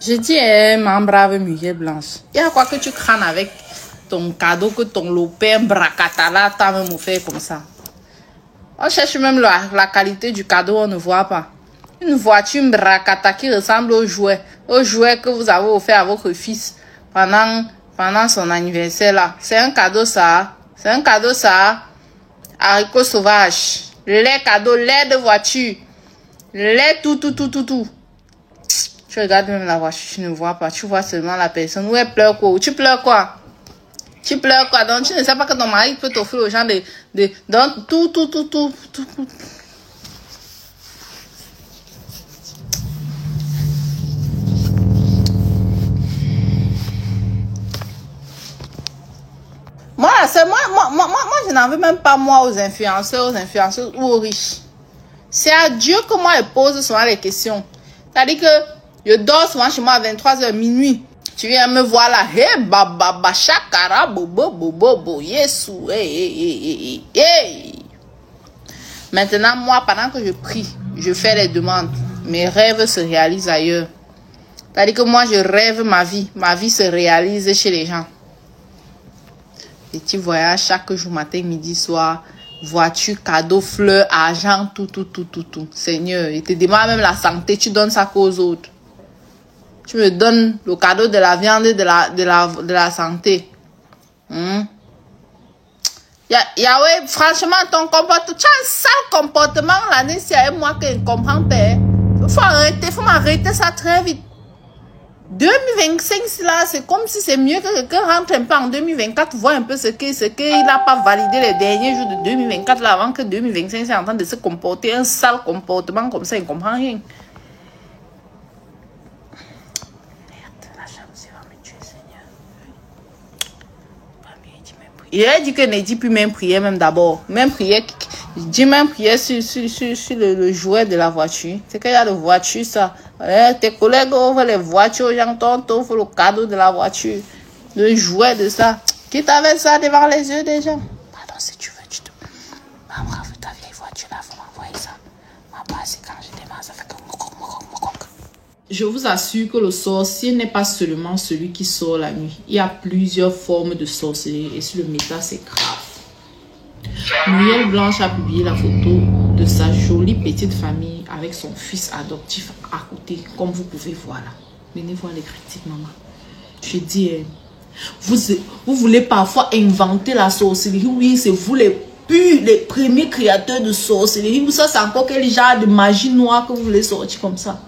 Je dis, ma brave Muriel Blanche, il y a quoi que tu crânes avec ton cadeau que ton lopin bracatala t'a même offert comme ça. On cherche même la qualité du cadeau, on ne voit pas. Une voiture bracata qui ressemble au jouet que vous avez offert à votre fils pendant son anniversaire là. C'est un cadeau ça. C'est un cadeau ça. Haricot sauvage. Les cadeaux, lait de voiture. Lait tout. Tu regardes même la voiture, tu ne vois pas. Tu vois seulement la personne. Où elle pleure quoi? Tu pleures quoi? Tu pleures quoi? Donc tu ne sais pas que ton mari peut t'offrir aux gens donc tout. Moi, je n'en veux même pas moi aux influenceurs ou aux riches. C'est à Dieu que moi je pose souvent les questions. C'est-à-dire que je dors souvent chez moi à 23h minuit. Tu viens me voir là, hey baba chakara bobo yesu hey. Maintenant moi pendant que je prie, je fais les demandes, mes rêves se réalisent ailleurs. C'est-à-dire que moi je rêve ma vie se réalise chez les gens. Petit voyage chaque jour, matin, midi, soir, voiture, cadeau, fleurs, argent, tout. Seigneur, il te demande même la santé, tu donnes ça qu'aux autres. Tu me donnes le cadeau de la viande et de la santé. Yahweh, franchement, ton comportement, tu as un sale comportement l'année, c'est moi qui ne comprends pas. Faut m'arrêter ça très vite. 2025, là, c'est comme si c'est mieux que quelqu'un rentre un peu en 2024, voit un peu ce qu'il n'a pas validé les derniers jours de 2024, là, avant que 2025 soit en train de se comporter, un sale comportement comme ça, il ne comprend rien. Merde, la jalousie va me tuer, Seigneur. Il a dit que ne dit plus même prière, même d'abord. Même prière, dis même prière sur le jouet de la voiture. C'est qu'il y a de voiture, ça. Tes collègues ouvrent les voitures aux gens, t'offrent le cadeau de la voiture, le jouet de ça. Qui t'avait ça devant les yeux des gens? Pardon, si tu veux, tu te... Ma brave, ta vieille voiture là, faut m'envoyer ça. Ma base, quand je démarre, ça fait que... Je vous assure que le sorcier n'est pas seulement celui qui sort la nuit. Il y a plusieurs formes de sorcellerie et sur le méta, c'est grave. Muriel Blanche a publié la photo de sa jolie petite famille avec son fils adoptif à côté, comme vous pouvez voir là. Venez voir les critiques, maman. Je dis, vous voulez parfois inventer la sorcellerie. Oui, c'est vous les premiers créateurs de sorcellerie. Ça, c'est encore quel genre de magie noire que vous voulez sortir comme ça.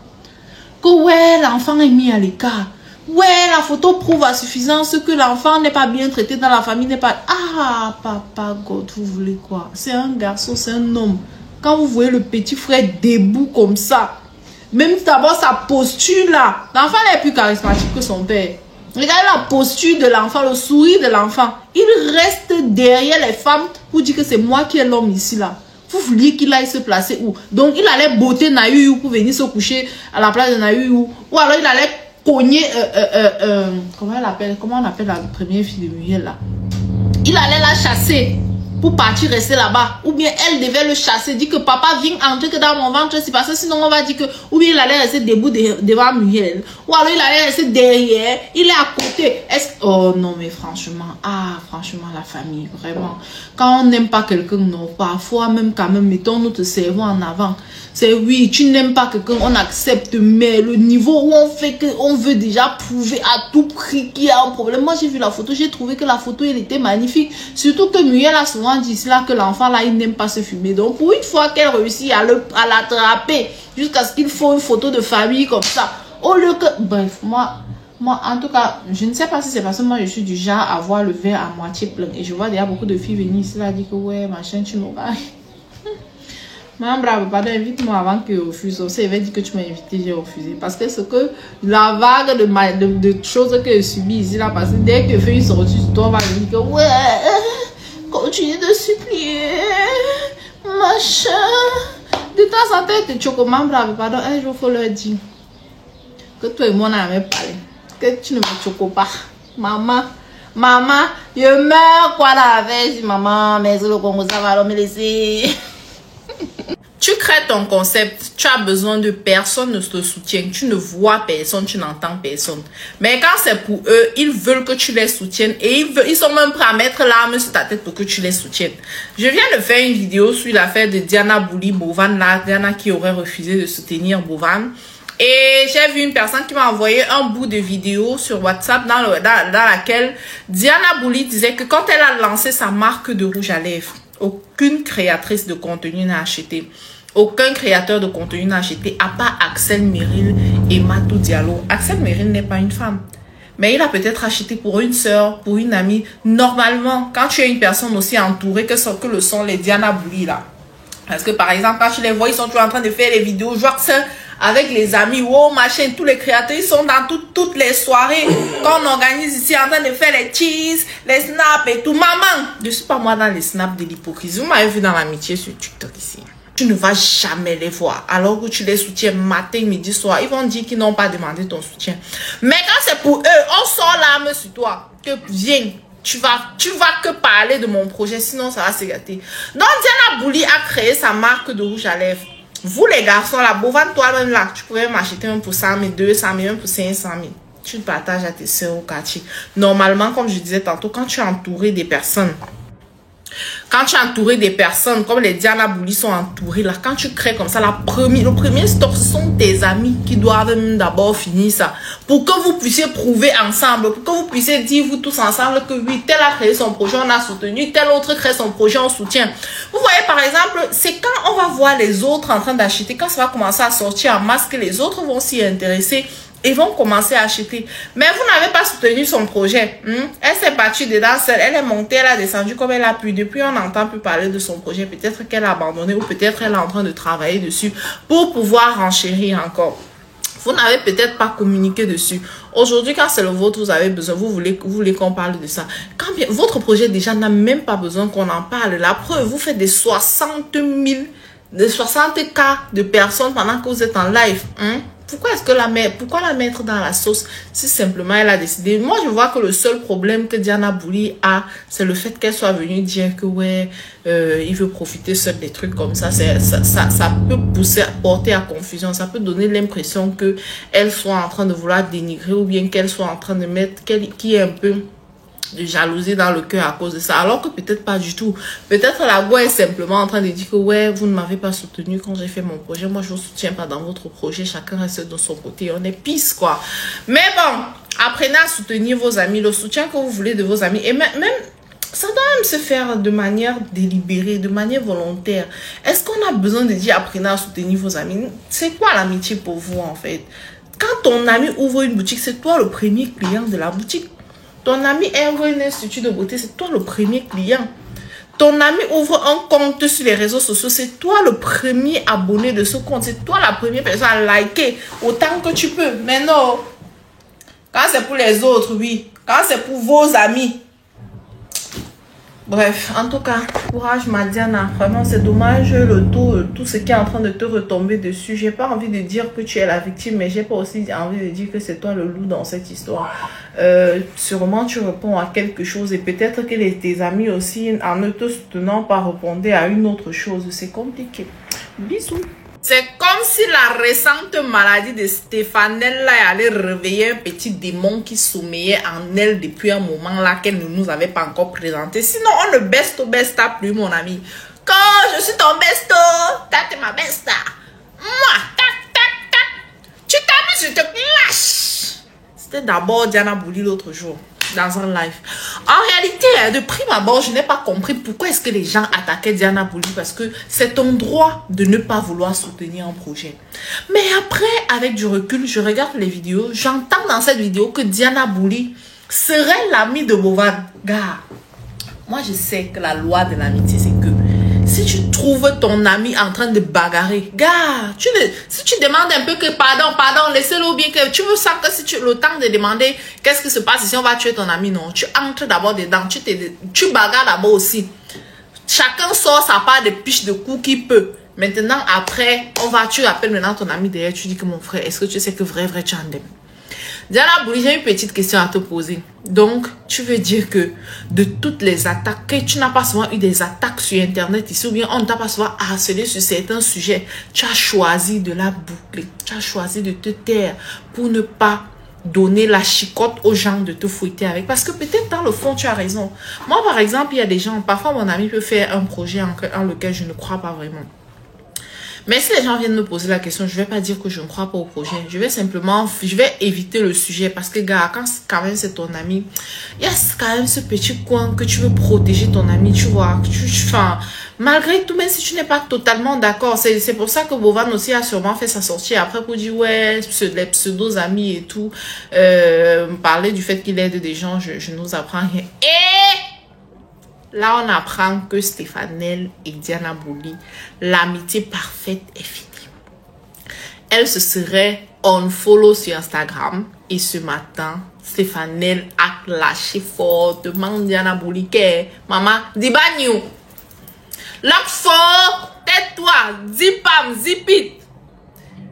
Que ouais, l'enfant est mis à l'écart. Ouais, la photo prouve à suffisance que l'enfant n'est pas bien traité dans la famille, n'est pas... Ah, papa God, vous voulez quoi? C'est un garçon, c'est un homme. Quand vous voyez le petit frère debout comme ça, même d'abord sa posture là, l'enfant n'est plus charismatique que son père. Regardez la posture de l'enfant, le sourire de l'enfant. Il reste derrière les femmes pour dire que c'est moi qui est l'homme ici là. Vous vouliez qu'il aille se placer où? Donc il allait botter Naïou pour venir se coucher à la place de Naïou. Ou alors il allait cogner, comment on appelle la première fille de Muriel là? Il allait la chasser pour partir rester là-bas. Ou bien elle devait le chasser, dire que papa vient entrer que dans mon ventre, c'est parce que sinon on va dire que, ou bien il allait rester debout devant Muriel. Ou alors il allait rester derrière, il est à côté. Oh non mais franchement, franchement la famille, vraiment. Quand on n'aime pas quelqu'un, non, parfois même quand même, mettons notre cerveau en avant. C'est oui, tu n'aimes pas quelqu'un, on accepte, mais le niveau où on fait que on veut déjà prouver à tout prix qu'il y a un problème. Moi j'ai vu la photo, j'ai trouvé que la photo elle était magnifique. Surtout que Muriel a souvent dit cela, que l'enfant là il n'aime pas se fumer. Donc pour une fois qu'elle réussit à l'attraper jusqu'à ce qu'il faut une photo de famille comme ça. Au lieu que, bref, moi en tout cas, je ne sais pas si c'est parce que moi je suis du genre à voir le verre à moitié plein. Et je vois déjà beaucoup de filles venir ici là dire que ouais machin tu n'auras. Madame Bravo, pardon, invite-moi avant que je refuse. Elle va dire que tu m'as invité, j'ai refusé. Parce que c'est que la vague de choses que je subis ici, là, parce que dès que je fais une sortie sur toi, on va me dire que ouais, continue de supplier, machin. De temps en temps, tu choques, Madame Bravo, pardon, un jour, il faut leur dire que toi et moi, on n'a jamais parlé. Que tu ne me choques pas. Maman, je meurs quoi la veille, maman, mais le Congo, ça va me laisser. Tu crées ton concept, tu as besoin de personne ne te soutient, tu ne vois personne, tu n'entends personne. Mais quand c'est pour eux, ils veulent que tu les soutiennes et ils sont même prêts à mettre l'arme sur ta tête pour que tu les soutiennes. Je viens de faire une vidéo sur l'affaire de Diana Bouli Bovan, Diana qui aurait refusé de soutenir Bovan. Et j'ai vu une personne qui m'a envoyé un bout de vidéo sur WhatsApp dans laquelle Diana Bouli disait que quand elle a lancé sa marque de rouge à lèvres, aucune créatrice de contenu n'a acheté. Aucun créateur de contenu n'a acheté, à part Axel Meril et Matou Diallo. Axel Meril n'est pas une femme. Mais il a peut-être acheté pour une sœur, pour une amie. Normalement, quand tu es une personne aussi entourée que le sont les Diana Bouli là. Parce que par exemple, quand tu les vois, ils sont toujours en train de faire les vidéos. Genre ça, avec les amis, wow, machin, tous les créateurs, ils sont dans toutes les soirées. Quand on organise ici, en train de faire les cheese, les snaps et tout. Maman, je suis pas moi dans les snaps de l'hypocrisie. Vous m'avez vu dans l'amitié sur TikTok ici. Tu ne vas jamais les voir. Alors que tu les soutiens matin, midi, soir. Ils vont dire qu'ils n'ont pas demandé ton soutien. Mais quand c'est pour eux, on sort l'arme sur toi. Que viens, tu vas que parler de mon projet. Sinon, ça va se gâter. Donc, Diana Bouli a créé sa marque de rouge à lèvres. Vous, les garçons, là, Bovan, toi-même, là, tu pouvais m'acheter même pour 100 000, 200 000, même pour 500 000. Tu le partages à tes soeurs au quartier. Normalement, comme je disais tantôt, quand tu es entouré des personnes, comme les Diana Bouli sont entourés, là, quand tu crées comme ça, le premier stock, ce sont tes amis qui doivent d'abord finir ça. Pour que vous puissiez prouver ensemble, pour que vous puissiez dire, vous tous ensemble, que oui, tel a créé son projet, on a soutenu, tel autre crée son projet, on soutient. Vous voyez, par exemple, c'est quand on va voir les autres en train d'acheter, quand ça va commencer à sortir en masse, que les autres vont s'y intéresser. Ils vont commencer à acheter. Mais vous n'avez pas soutenu son projet. Elle s'est battue dedans seule. Elle est montée, elle a descendu comme elle a pu. Depuis, on n'entend plus parler de son projet. Peut-être qu'elle a abandonné ou peut-être elle est en train de travailler dessus pour pouvoir renchérir encore. Vous n'avez peut-être pas communiqué dessus. Aujourd'hui, quand c'est le vôtre, vous avez besoin, vous voulez qu'on parle de ça. Quand bien, votre projet déjà n'a même pas besoin qu'on en parle. La preuve, vous faites des 60 000, des 60 cas de personnes pendant que vous êtes en live. Pourquoi la mettre dans la sauce si simplement elle a décidé? Moi, je vois que le seul problème que Diana Bouli a, c'est le fait qu'elle soit venue dire que ouais, il veut profiter seul des trucs comme ça. Ça peut porter à confusion. Ça peut donner l'impression que elle soit en train de vouloir dénigrer ou bien qu'elle soit en train de mettre, qu'il y ait un peu de jalousie dans le cœur à cause de ça, alors que peut-être pas du tout. Peut-être la go est simplement en train de dire que ouais, vous ne m'avez pas soutenu quand j'ai fait mon projet, moi je vous soutiens pas dans votre projet, chacun reste de son côté, on est pisse quoi. Mais bon, apprenez à soutenir vos amis, le soutien que vous voulez de vos amis, et même ça doit même se faire de manière délibérée, de manière volontaire. Est-ce qu'on a besoin de dire apprenez à soutenir vos amis? C'est quoi l'amitié pour vous en fait? Quand ton ami ouvre une boutique, c'est toi le premier client de la boutique. Ton ami ouvre un institut de beauté, c'est toi le premier client. Ton ami ouvre un compte sur les réseaux sociaux, c'est toi le premier abonné de ce compte. C'est toi la première personne à liker autant que tu peux. Mais non, quand c'est pour les autres, oui. Quand c'est pour vos amis. Bref, en tout cas, courage Madiana. Vraiment, c'est dommage tout ce qui est en train de te retomber dessus. J'ai pas envie de dire que tu es la victime, mais j'ai pas aussi envie de dire que c'est toi le loup dans cette histoire. Sûrement, tu réponds à quelque chose et peut-être que tes amis aussi, en ne te soutenant pas, répondaient à une autre chose. C'est compliqué. Bisous. C'est comme si la récente maladie de Stéphanelle allait réveiller un petit démon qui sommeillait en elle depuis un moment là qu'elle ne nous avait pas encore présenté. Sinon, on ne besta plus, mon ami. Quand je suis ton besto, t'es ma besta. Moi, tu t'amuses, je te clash. C'était d'abord Diana Bouli l'autre jour, dans un live. En réalité, de prime abord, je n'ai pas compris pourquoi est-ce que les gens attaquaient Diana Bouli, parce que c'est ton droit de ne pas vouloir soutenir un projet. Mais après, avec du recul, je regarde les vidéos, j'entends dans cette vidéo que Diana Bouli serait l'amie de Bovan. Gars, moi je sais que la loi de l'amitié, c'est que si tu trouves ton ami en train de bagarrer, gars, si tu demandes un peu que pardon, laissez-le ou bien que tu veux ça, que si tu le temps de demander qu'est-ce qui se passe si on va tuer ton ami, non, tu entres d'abord dedans, tu bagarres d'abord aussi. Chacun sort sa part de piche de coups qu'il peut. Maintenant, après, tu appelles maintenant ton ami derrière, tu dis que mon frère, est-ce que tu sais que vrai, tu en aimes? Diana Bouli, j'ai une petite question à te poser. Donc, tu veux dire que de toutes les attaques, que tu n'as pas souvent eu des attaques sur Internet ici, ou bien on ne t'a pas souvent harcelé sur certains sujets, tu as choisi de la boucler, tu as choisi de te taire pour ne pas donner la chicotte aux gens de te fouetter avec. Parce que peut-être dans le fond, tu as raison. Moi, par exemple, il y a des gens, parfois mon ami peut faire un projet en lequel je ne crois pas vraiment. Mais si les gens viennent me poser la question, je vais pas dire que je ne crois pas au projet. Je vais éviter le sujet parce que, gars, quand même c'est ton ami, il y a quand même ce petit coin que tu veux protéger ton ami, tu vois. Enfin, malgré tout, même si tu n'es pas totalement d'accord, c'est pour ça que Bovan aussi a sûrement fait sa sortie après pour dire, ouais, les pseudos amis et tout, parler du fait qu'il aide des gens, je n'ose apprendre rien. Et là, on apprend que Stéphanel et Diana Bouli, l'amitié parfaite est finie. Elle se serait unfollow sur Instagram. Et ce matin, Stéphanel a lâché fortement Diana Bouli que maman, dis bagnou. Lock fort, tais-toi, dis pam, zipit.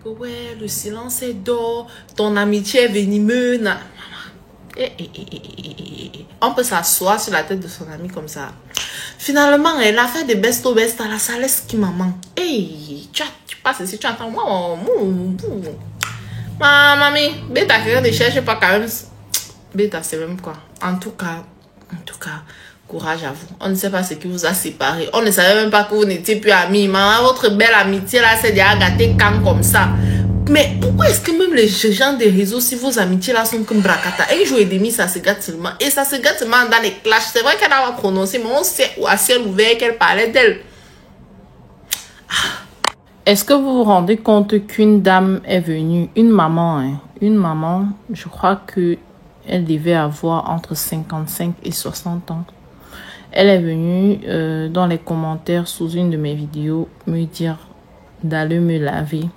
Ouais, le silence est d'or, ton amitié est venimeuse. On peut s'asseoir sur la tête de son ami comme ça. Finalement, elle a fait des best-of-best à la salle qui maman. Hey, tu passes ici, tu entends. Mamie, bêta, quelqu'un ne cherche pas quand même. Bêta, c'est même quoi. En tout cas, courage à vous. On ne sait pas ce qui vous a séparés. On ne savait même pas que vous n'étiez plus amis. Maman, votre belle amitié là, c'est déjà gâté quand comme ça. Mais pourquoi est-ce que même les gens des réseaux, si vos amitiés là sont comme bracata, un jour et demi, ça se gâte seulement. Et ça se gâte seulement dans les clashs. C'est vrai qu'elle a pas prononcé, mais on sait à ciel ouvert qu'elle parlait d'elle. Est-ce que vous vous rendez compte qu'une dame est venue, une maman, je crois que elle devait avoir entre 55 et 60 ans. Elle est venue dans les commentaires sous une de mes vidéos me dire d'aller me laver.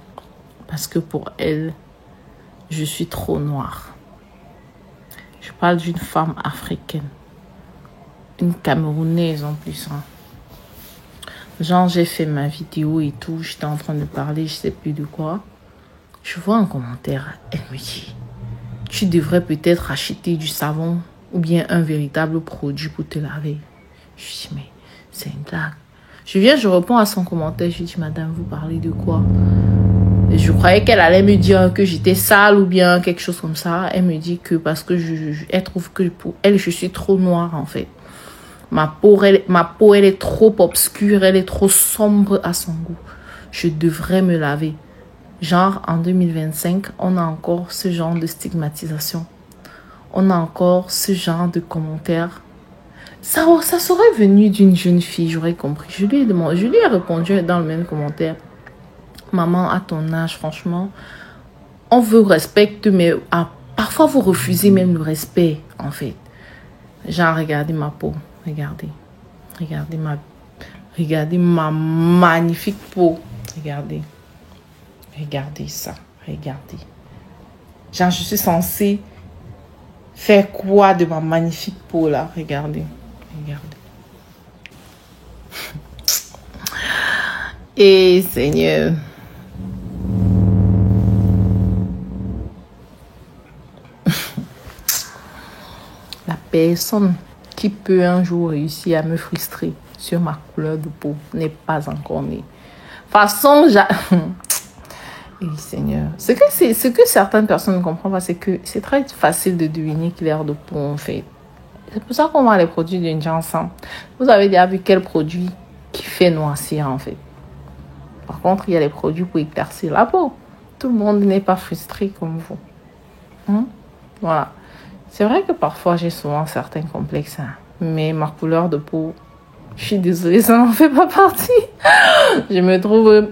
Parce que pour elle, je suis trop noire. Je parle d'une femme africaine. Une Camerounaise en plus. Hein. Genre, j'ai fait ma vidéo et tout. J'étais en train de parler, je sais plus de quoi. Je vois un commentaire. Elle me dit, tu devrais peut-être acheter du savon ou bien un véritable produit pour te laver. Je dis, mais c'est une blague. Je réponds à son commentaire. Je dis, madame, vous parlez de quoi? Je croyais qu'elle allait me dire que j'étais sale ou bien quelque chose comme ça. Elle me dit que parce que elle trouve que pour elle, je suis trop noire en fait. Ma peau, elle est trop obscure, elle est trop sombre à son goût. Je devrais me laver. Genre, en 2025, on a encore ce genre de stigmatisation. On a encore ce genre de commentaires. Ça serait venu d'une jeune fille, j'aurais compris. Je lui ai répondu dans le même commentaire. Maman, à ton âge, franchement, on vous respecte, mais parfois vous refusez même le respect, en fait. Genre, regardez ma peau, regardez ma magnifique peau, regardez ça, regardez. Genre, je suis censée faire quoi de ma magnifique peau là, regardez. Et Seigneur. La personne qui peut un jour réussir à me frustrer sur ma couleur de peau n'est pas encore née. Façon, et Seigneur. Ce que certaines personnes ne comprennent pas, c'est que c'est très facile de deviner couleur de peau en fait. C'est pour ça qu'on vend les produits d'une ensemble. Vous avez déjà vu quel produit qui fait noircir en fait. Par contre, il y a les produits pour éclaircir la peau. Tout le monde n'est pas frustré comme vous. Voilà. C'est vrai que parfois, j'ai souvent certains complexes. Hein. Mais ma couleur de peau, je suis désolée, ça n'en fait pas partie. Je me trouve...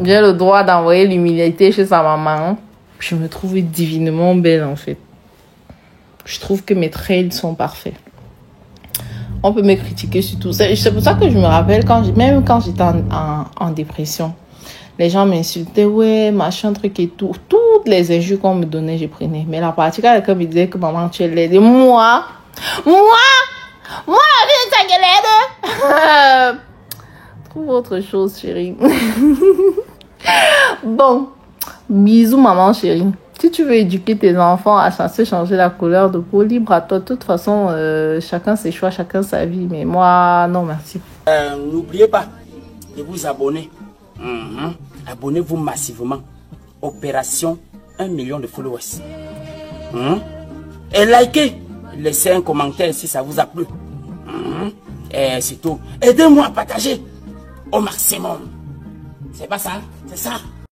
J'ai le droit d'envoyer l'humilité chez sa maman. Je me trouve divinement belle, en fait. Je trouve que mes traits sont parfaits. On peut me critiquer sur tout ça. C'est pour ça que je me rappelle, même quand j'étais en dépression, les gens m'insultaient, ouais, machin, truc et tout. Toutes les injures qu'on me donnait, je prenais. Mais la partie quand quelqu'un me disait que maman, tu es laide. Moi, la vie est laide. Trouve autre chose, chérie. Bon, Bisous, maman chérie. Si tu veux éduquer tes enfants à changer la couleur de peau, libre à toi. De toute façon, chacun ses choix, chacun sa vie. Mais moi, non, merci. N'oubliez pas de vous abonner. Abonnez-vous massivement. Opération 1 million de followers. Et likez. Laissez un commentaire si ça vous a plu. Et surtout, aidez-moi à partager au maximum. C'est pas ça? C'est ça.